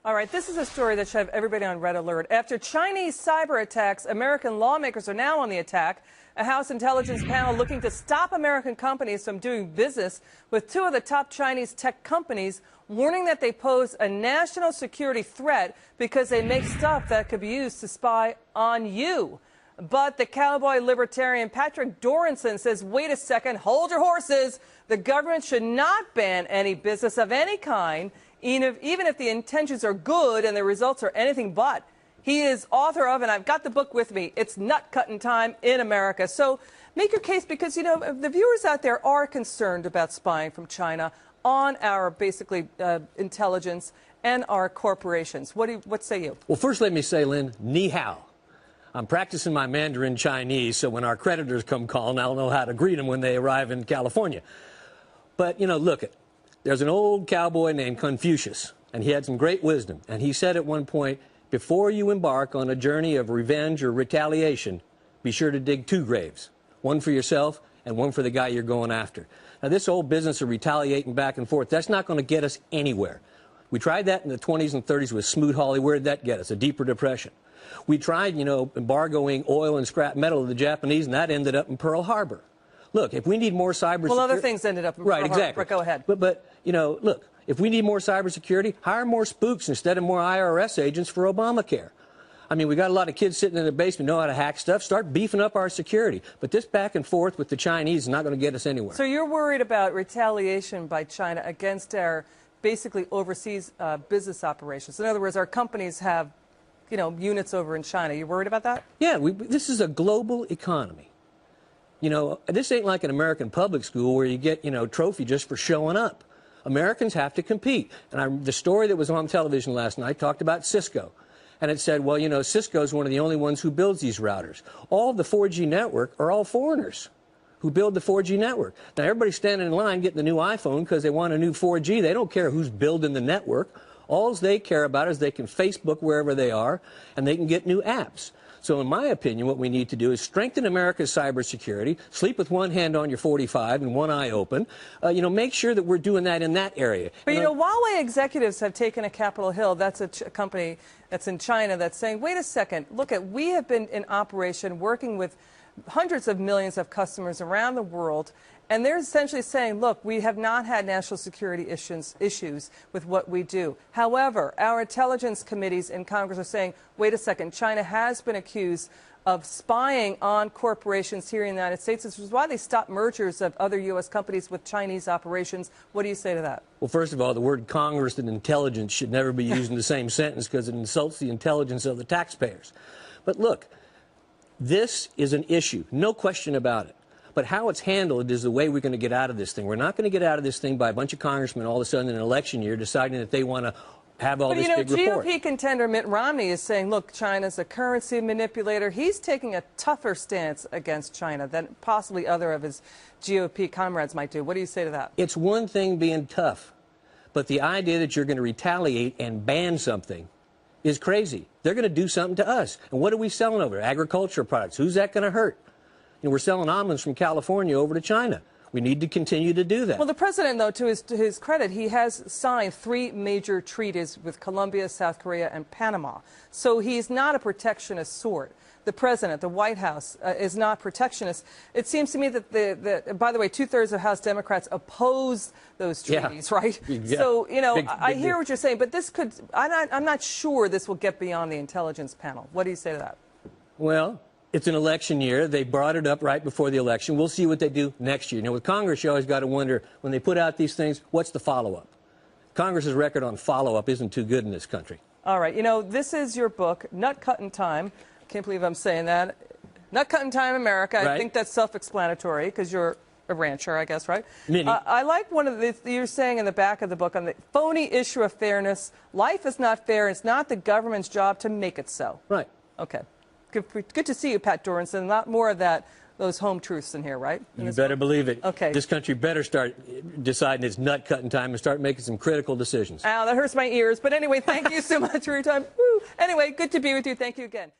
All right, this is a story that should have everybody on red alert. After Chinese cyber attacks, American lawmakers are now on the attack. A House Intelligence panel looking to stop American companies from doing business with two of the top Chinese tech companies, warning that they pose a national security threat because they make stuff that could be used to spy on you. But the Cowboy Libertarian Patrick Dorinson says, wait a second, hold your horses. The government should not ban any business of any kind, even if the intentions are good and the results are anything but. He is author of, and I've got the book with me, It's Nut Cutting Time in America. So make your case, because, you know, the viewers out there are concerned about spying from China on our, basically, intelligence and our corporations. What say you? Well, first let me say, Lynn, ni hao. I'm practicing my Mandarin Chinese, so when our creditors come calling, I'll know how to greet them when they arrive in California. But, you know, look, there's an old cowboy named Confucius, and he had some great wisdom. And he said at one point, before you embark on a journey of revenge or retaliation, be sure to dig two graves, one for yourself and one for the guy you're going after. Now, this old business of retaliating back and forth, that's not going to get us anywhere. We tried that in the 20s and 30s with Smoot-Hawley. Where did that get us? A deeper depression. We tried, you know, embargoing oil and scrap metal to the Japanese, and that ended up in Pearl Harbor. Look, if we need more cybersecurity... Well, other things ended up in Pearl Harbor. Right, exactly. Go ahead. But, you know, look, if we need more cybersecurity, hire more spooks instead of more IRS agents for Obamacare. I mean, we got a lot of kids sitting in the basement know how to hack stuff. Start beefing up our security. But this back and forth with the Chinese is not going to get us anywhere. So you're worried about retaliation by China against our, basically, overseas business operations. In other words, our companies have, you know, units over in China. You worried about that? Yeah, this is a global economy. You know, this ain't like an American public school where you get, you know, trophy just for showing up. Americans have to compete. And the story that was on television last night talked about Cisco. And it said, well, you know, Cisco is one of the only ones who builds these routers. All of the 4G network are all foreigners who build the 4G network. Now, everybody's standing in line getting the new iPhone because they want a new 4G. They don't care who's building the network. All they care about is they can Facebook wherever they are, and they can get new apps. So in my opinion, what we need to do is strengthen America's cybersecurity, sleep with one hand on your 45 and one eye open, you know, make sure that we're doing that in that area. But, you know, Huawei executives have taken to Capitol Hill. That's a company that's in China that's saying, wait a second, look, we have been in operation working with hundreds of millions of customers around the world, and they're essentially saying, look, we have not had national security issues with what we do. However, our intelligence committees in Congress are saying, wait a second, China has been accused of spying on corporations here in the United States. This is why they stopped mergers of other U.S. companies with Chinese operations. What do you say to that? Well, first of all, the word Congress and intelligence should never be used in the same sentence because it insults the intelligence of the taxpayers. But look, this is an issue, no question about it. But how it's handled is the way we're going to get out of this thing. We're not going to get out of this thing by a bunch of congressmen all of a sudden in an election year deciding that they want to have all this big report. GOP contender Mitt Romney is saying, look, China's a currency manipulator. He's taking a tougher stance against China than possibly other of his GOP comrades might do. What do you say to that? It's one thing being tough, but the idea that you're going to retaliate and ban something is crazy. They're going to do something to us. And what are we selling over? Agricultural products. Who's that going to hurt? You know, we're selling almonds from California over to China. We need to continue to do that. Well, the president, though, to his credit, he has signed 3 major treaties with Colombia, South Korea, and Panama. So he's not a protectionist sort. The president, the White House, is not protectionist. It seems to me that, by the way, 2/3 of House Democrats oppose those treaties, right? Yeah. So, you know, big I hear deal. what you're saying, but this could, I'm not sure this will get beyond the intelligence panel. What do you say to that? Well, it's an election year. They brought it up right before the election. We'll see what they do next year. Now, with Congress, you always got to wonder, when they put out these things, what's the follow-up? Congress's record on follow-up isn't too good in this country. All right. You know, this is your book, Nut Cutting Time. Can't believe I'm saying that. Nut Cutting Time America. Right. I think that's self-explanatory because you're a rancher, I guess, right? Mini. I like one of the, you're saying in the back of the book on the phony issue of fairness. Life is not fair. It's not the government's job to make it so. Right. Okay. Good to see you, Pat Dorinson. A lot more of that, those home truths in here, right? You better believe it. Okay. This country better start deciding it's nut cutting time and start making some critical decisions. Ow, that hurts my ears. But anyway, thank you so much for your time. Woo. Anyway, good to be with you. Thank you again.